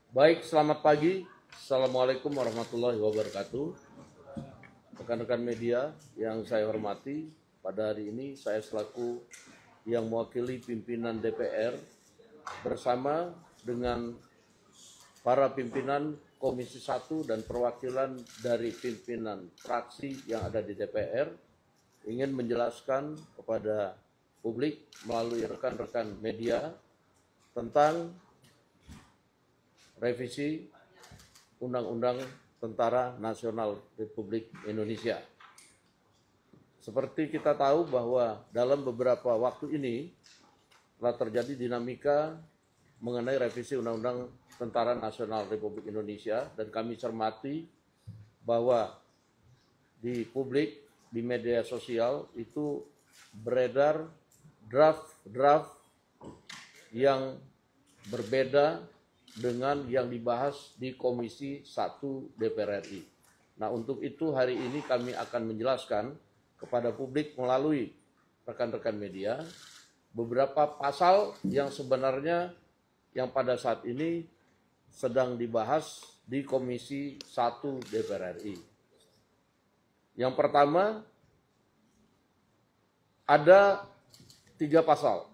Baik, selamat pagi. Assalamualaikum warahmatullahi wabarakatuh. Rekan-rekan media yang saya hormati, pada hari ini saya selaku yang mewakili pimpinan DPR bersama dengan para pimpinan Komisi 1 dan perwakilan dari pimpinan fraksi yang ada di DPR ingin menjelaskan kepada publik melalui rekan-rekan media tentang revisi Undang-Undang Tentara Nasional Republik Indonesia. Seperti kita tahu bahwa dalam beberapa waktu ini telah terjadi dinamika mengenai revisi Undang-Undang Tentara Nasional Republik Indonesia, dan kami cermati bahwa di publik, di media sosial itu beredar draft yang berbeda dengan yang dibahas di Komisi 1 DPR RI. Nah, untuk itu hari ini kami akan menjelaskan kepada publik melalui rekan-rekan media beberapa pasal yang sebenarnya yang pada saat ini sedang dibahas di Komisi 1 DPR RI. Yang pertama, ada tiga pasal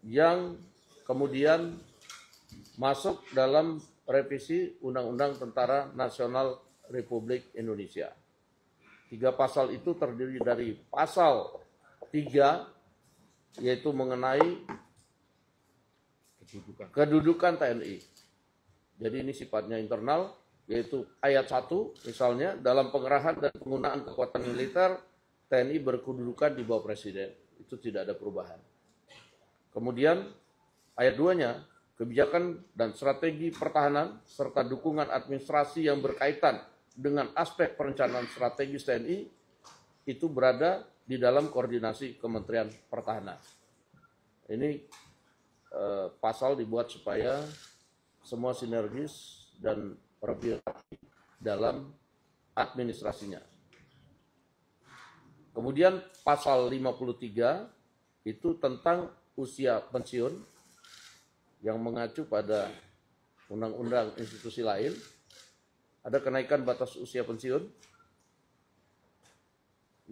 yang kemudian masuk dalam revisi Undang-Undang Tentara Nasional Republik Indonesia. Tiga pasal itu terdiri dari pasal 3, yaitu mengenai kedudukan TNI. Jadi ini sifatnya internal, yaitu ayat 1 misalnya, dalam pengerahan dan penggunaan kekuatan militer, TNI berkedudukan di bawah Presiden. Itu tidak ada perubahan. Kemudian ayat 2-nya, kebijakan dan strategi pertahanan serta dukungan administrasi yang berkaitan dengan aspek perencanaan strategis TNI itu berada di dalam koordinasi Kementerian Pertahanan. Ini pasal dibuat supaya semua sinergis dan rapi dalam administrasinya. Kemudian pasal 53 itu tentang usia pensiun yang mengacu pada undang-undang institusi lain. Ada kenaikan batas usia pensiun,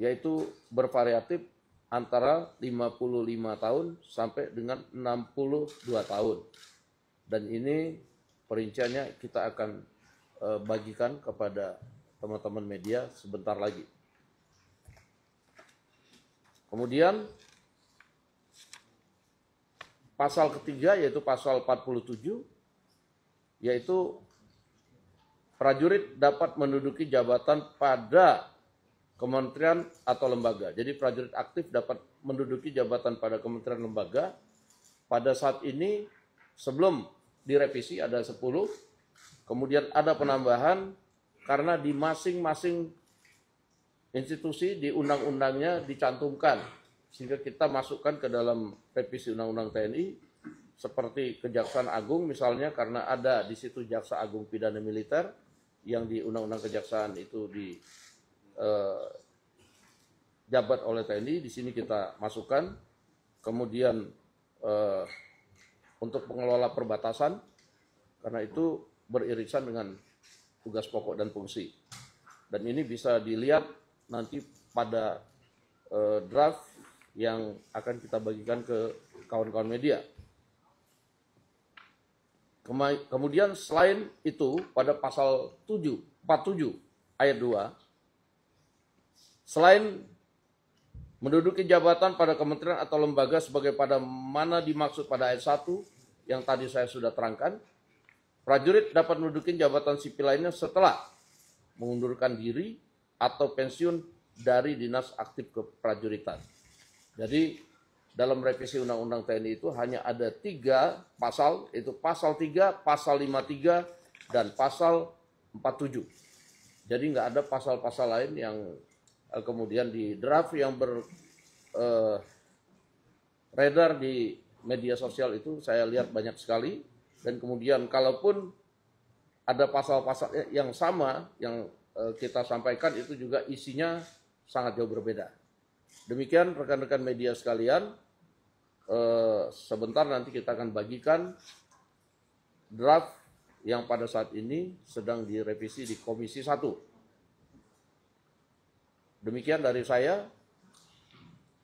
yaitu bervariatif antara 55 tahun sampai dengan 62 tahun. Dan ini perinciannya kita akan bagikan kepada teman-teman media sebentar lagi. Kemudian pasal ketiga yaitu pasal 47, yaitu prajurit dapat menduduki jabatan pada kementerian atau lembaga. Jadi prajurit aktif dapat menduduki jabatan pada kementerian lembaga. Pada saat ini sebelum direvisi ada 10, kemudian ada penambahan karena di masing-masing institusi di undang-undangnya dicantumkan, sehingga kita masukkan ke dalam revisi Undang-Undang TNI seperti Kejaksaan Agung misalnya, karena ada di situ Jaksa Agung Pidana Militer yang di Undang-Undang Kejaksaan itu jabat oleh TNI, di sini kita masukkan. Kemudian untuk pengelola perbatasan, karena itu beririsan dengan tugas pokok dan fungsi. Dan ini bisa dilihat nanti pada draft yang akan kita bagikan ke kawan-kawan media. Kemudian selain itu pada pasal 47 ayat 2, selain menduduki jabatan pada kementerian atau lembaga sebagai pada mana dimaksud pada ayat 1 yang tadi saya sudah terangkan, prajurit dapat menduduki jabatan sipil lainnya setelah mengundurkan diri atau pensiun dari dinas aktif keprajuritan. Jadi dalam revisi Undang-Undang TNI itu hanya ada 3 pasal, yaitu pasal 3, pasal 53, dan pasal 47. Jadi nggak ada pasal-pasal lain yang kemudian di draft yang beredar di media sosial itu saya lihat banyak sekali. Dan kemudian kalaupun ada pasal-pasal yang sama yang kita sampaikan itu juga isinya sangat jauh berbeda. Demikian rekan-rekan media sekalian, sebentar nanti kita akan bagikan draft yang pada saat ini sedang direvisi di Komisi 1. Demikian dari saya.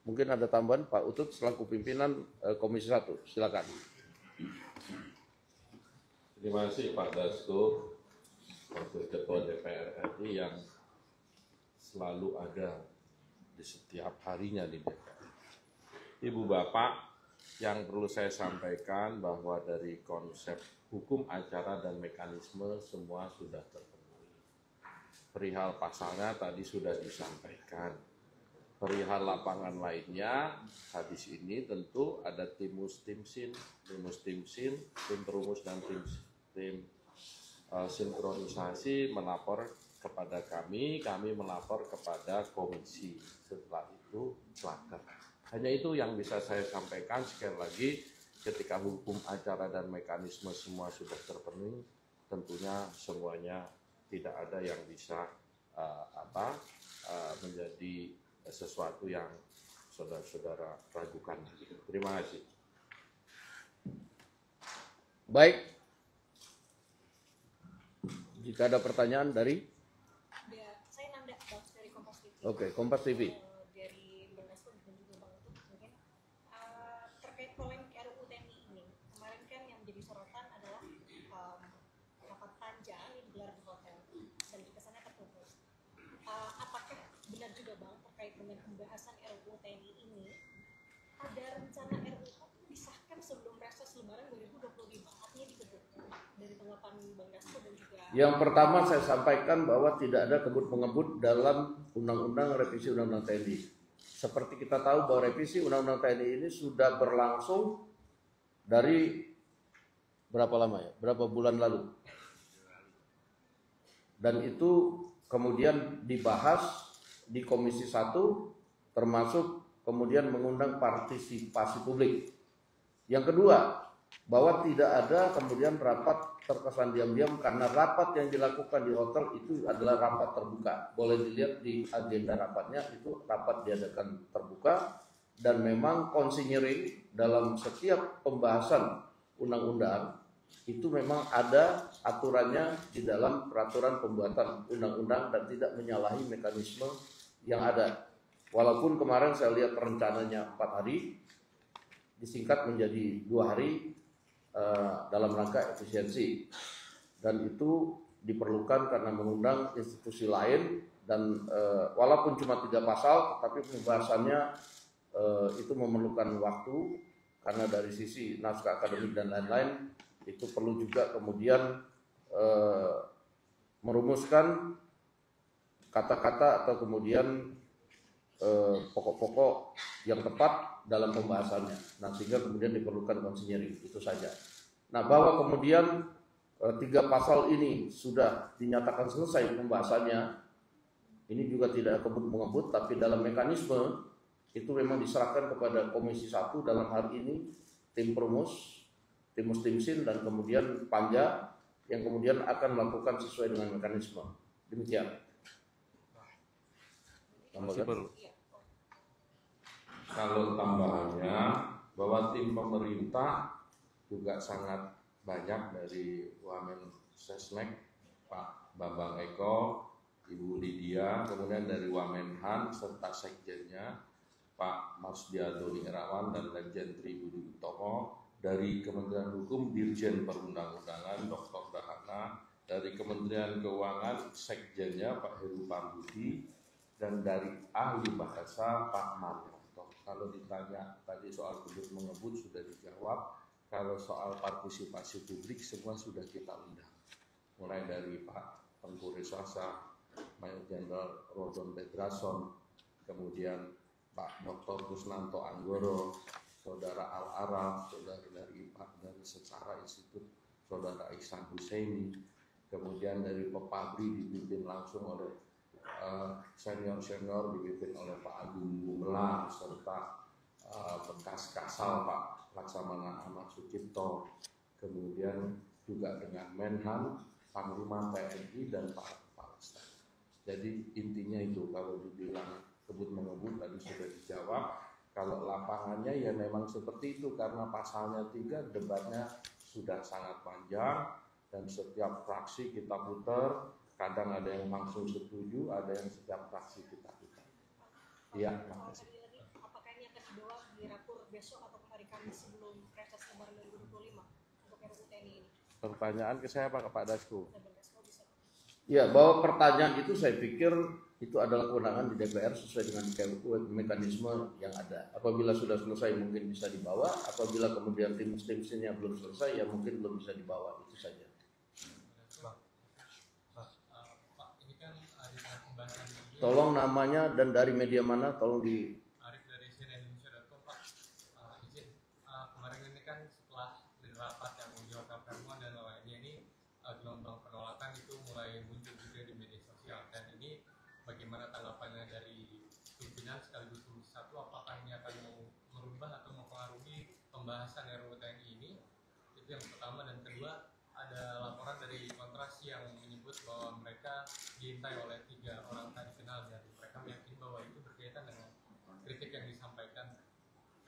Mungkin ada tambahan Pak Utut selaku pimpinan Komisi 1. Silakan. Terima kasih Pak Dasko, Wakil Ketua DPR RI yang selalu ada di setiap harinya di DPR. Ibu Bapak, yang perlu saya sampaikan bahwa dari konsep hukum acara dan mekanisme semua sudah terpenuhi. Perihal pasalnya tadi sudah disampaikan. Perihal lapangan lainnya, habis ini tentu ada tim sin, tim perumus dan tim sinkronisasi melapor kepada kami melapor kepada komisi. Setelah itu pelakar. Hanya itu yang bisa saya sampaikan. Sekali lagi, ketika hukum acara dan mekanisme semua sudah terpenuhi, tentunya semuanya tidak ada yang bisa menjadi sesuatu yang saudara-saudara ragukan. Terima kasih. Baik. Jika ada pertanyaan dari? Saya Nanda dari Kompas TV. Oke, Kompas TV. Dari Bernasco dan juga Bang Utut mungkin terkait polemik RUU TNI ini. Kemarin kan yang menjadi sorotan adalah rapat panja yang digelar di hotel dan kesannya terputus. Apakah benar juga Bang terkait dengan pembahasan RUU TNI ini ada rencana RUU disahkan sebelum reses Lebaran 2025, artinya dikebut dari tanggapan Bang Dasko dan juga. Yang pertama saya sampaikan bahwa tidak ada kebut-mengebut dalam Undang-Undang Revisi Undang-Undang TNI. Seperti kita tahu bahwa revisi Undang-Undang TNI ini sudah berlangsung dari berapa lama ya? Berapa bulan lalu? Dan itu kemudian dibahas di Komisi 1, termasuk kemudian mengundang partisipasi publik. Yang kedua, bahwa tidak ada kemudian rapat terkesan diam-diam, karena rapat yang dilakukan di hotel itu adalah rapat terbuka. Boleh dilihat di agenda rapatnya, itu rapat diadakan terbuka, dan memang konsinyering dalam setiap pembahasan undang-undang itu memang ada aturannya di dalam peraturan pembuatan undang-undang dan tidak menyalahi mekanisme yang ada. Walaupun kemarin saya lihat rencananya 4 hari, disingkat menjadi 2 hari dalam rangka efisiensi, dan itu diperlukan karena mengundang institusi lain, dan walaupun cuma 3 pasal, tapi pembahasannya itu memerlukan waktu karena dari sisi naskah akademik dan lain-lain itu perlu juga kemudian merumuskan kata-kata atau kemudian pokok-pokok yang tepat dalam pembahasannya. Nah, sehingga kemudian diperlukan konsinyering, itu saja. Nah, bahwa kemudian 3 pasal ini sudah dinyatakan selesai pembahasannya, ini juga tidak kebut-mengebut, tapi dalam mekanisme itu memang diserahkan kepada Komisi 1 dalam hal ini tim perumus, tim sin, dan kemudian panja yang kemudian akan melakukan sesuai dengan mekanisme. Demikian. Masih perlu. Kalau tambahannya bahwa tim pemerintah juga sangat banyak dari Wamen Sesnek, Pak Bambang Eko, Ibu Lydia, kemudian dari Wamenhan serta sekjennya Pak Marsdiado Irawan dan Legend Tri Budi Utomo, dari Kementerian Hukum Dirjen Perundang-undangan Dr. Dahana, dari Kementerian Keuangan sekjennya Pak Heru Pambudi, dan dari ahli bahasa Pak Maryanto. Kalau ditanya tadi soal kebut-mengebut sudah dijawab. Kalau soal partisipasi publik semua sudah kita undang. Mulai dari Pak Tengku Resasa, Mayor Jenderal Rodon Pedrason, kemudian Pak Dr. Kusnanto Anggoro, Saudara Al-Araf, saudara dari Pak dari Secara Institut, Saudara Ihsan Husaini, kemudian dari Pepabri dipimpin langsung oleh senior-senior dipimpin oleh Pak Agung Gumelar, serta bekas Kasal Pak Laksamana Ahmad Sucipto, kemudian juga dengan Menhan, Panglima TNI, dan Pak Kepala Staf. Jadi intinya itu, kalau dibilang kebut-mengebut tadi sudah dijawab. Kalau lapangannya ya memang seperti itu, karena pasalnya 3, debatnya sudah sangat panjang dan setiap fraksi kita putar, kadang ada yang langsung setuju, ada yang setiap fraksi kita putar. Iya, terima kasih. Apakah ini akan dibawa di rapor besok atau hari Kamis sebelum Reses Lebaran 2025 untuk RUU TNI ini? Pertanyaan ke saya Pak, ke Pak Dasko. Ya, bahwa pertanyaan itu saya pikir itu adalah kewenangan di DPR sesuai dengan mekanisme yang ada. Apabila sudah selesai mungkin bisa dibawa, apabila kemudian tim-timnya belum selesai ya mungkin belum bisa dibawa, itu saja. Tolong namanya dan dari media mana, tolong di... Arif dari cnnindonesia.com, Pak. Izin, kemarin ini kan setelah rapat yang menjawab pertemuan dan lainnya ini gelombang penolakan itu mulai muncul juga di media sosial, dan ini bagaimana tanggapannya dari pimpinan sekaligus Komisi 1, apakah ini akan merubah atau mempengaruhi pembahasan RUU TNI ini? Itu yang pertama. Dan kedua, ada laporan dari Kontras yang menyebut bahwa mereka diintai oleh 3 orang tradisional dan mereka meyakini bahwa itu berkaitan dengan kritik yang disampaikan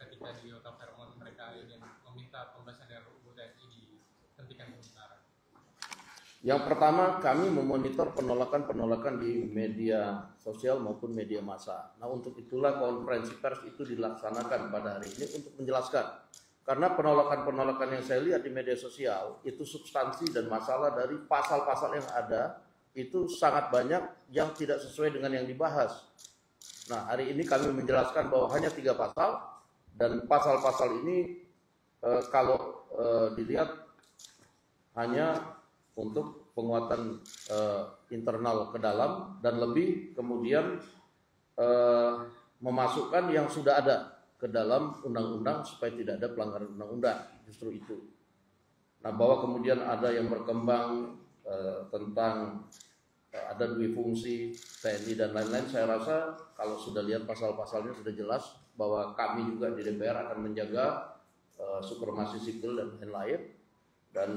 ketika di Yota Vermont mereka ingin meminta pembahasan RUU TNI dihentikan sementara. Yang pertama, kami memonitor penolakan-penolakan di media sosial maupun media massa. Nah, untuk itulah konferensi pers itu dilaksanakan pada hari ini untuk menjelaskan. Karena penolakan-penolakan yang saya lihat di media sosial itu substansi dan masalah dari pasal-pasal yang ada itu sangat banyak yang tidak sesuai dengan yang dibahas. Nah, hari ini kami menjelaskan bahwa hanya 3 pasal dan pasal-pasal ini kalau dilihat hanya untuk penguatan internal ke dalam dan lebih kemudian memasukkan yang sudah ada ke dalam undang-undang supaya tidak ada pelanggaran undang-undang, justru itu. Nah, bahwa kemudian ada yang berkembang tentang ada fungsi TNI dan lain-lain, saya rasa kalau sudah lihat pasal-pasalnya sudah jelas bahwa kami juga di DPR akan menjaga supremasi sipil dan lain-lain, dan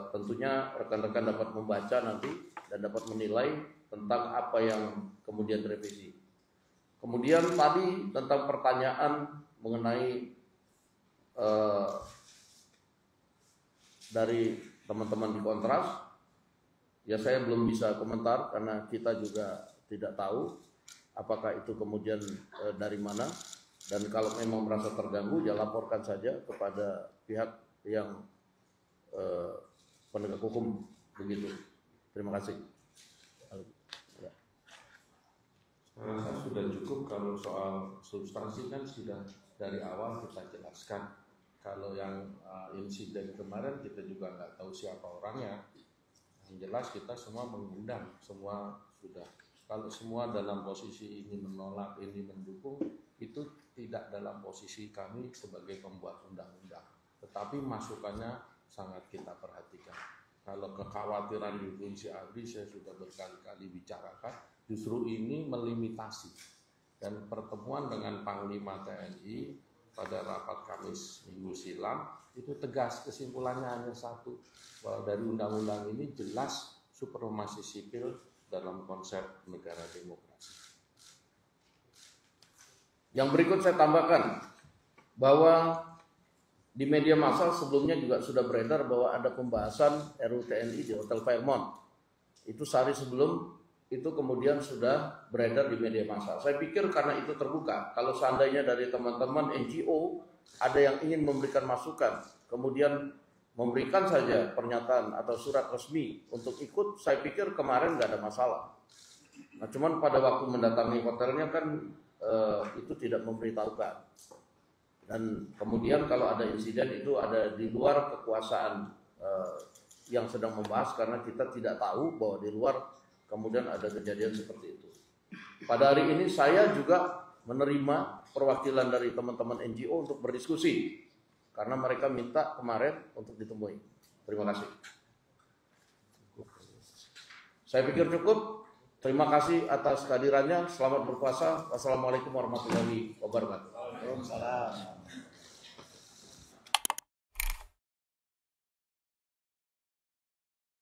tentunya rekan-rekan dapat membaca nanti dan dapat menilai tentang apa yang kemudian direvisi. Kemudian tadi tentang pertanyaan mengenai dari teman-teman di Kontras, ya saya belum bisa komentar karena kita juga tidak tahu apakah itu kemudian dari mana, dan kalau memang merasa terganggu ya laporkan saja kepada pihak yang penegak hukum, begitu. Terima kasih. Saya rasa sudah cukup. Kalau soal substansi kan sudah dari awal kita jelaskan. Kalau yang insiden kemarin kita juga nggak tahu siapa orangnya. Yang jelas kita semua mengundang, semua sudah. Kalau semua dalam posisi ini menolak, ini mendukung, itu tidak dalam posisi kami sebagai pembuat undang-undang. Tetapi masukannya sangat kita perhatikan. Kalau kekhawatiran di fungsi ABRI saya sudah berkali-kali bicarakan, justru ini melimitasi. Dan pertemuan dengan Panglima TNI pada rapat Kamis minggu silam itu tegas, kesimpulannya hanya satu, bahwa dari undang-undang ini jelas supremasi sipil dalam konsep negara demokrasi. Yang berikut saya tambahkan bahwa di media massa sebelumnya juga sudah beredar bahwa ada pembahasan RUU TNI di Hotel Fairmont. Itu sehari sebelum itu kemudian sudah beredar di media massa. Saya pikir karena itu terbuka, kalau seandainya dari teman-teman NGO ada yang ingin memberikan masukan, kemudian memberikan saja pernyataan atau surat resmi untuk ikut, saya pikir kemarin nggak ada masalah. Nah, cuman pada waktu mendatangi hotelnya kan itu tidak memberitahukan. Dan kemudian kalau ada insiden itu ada di luar kekuasaan yang sedang membahas, karena kita tidak tahu bahwa di luar kemudian ada kejadian seperti itu. Pada hari ini saya juga menerima perwakilan dari teman-teman NGO untuk berdiskusi, karena mereka minta kemarin untuk ditemui. Terima kasih. Saya pikir cukup. Terima kasih atas kehadirannya. Selamat berpuasa. Wassalamualaikum warahmatullahi wabarakatuh. Waalaikumsalam.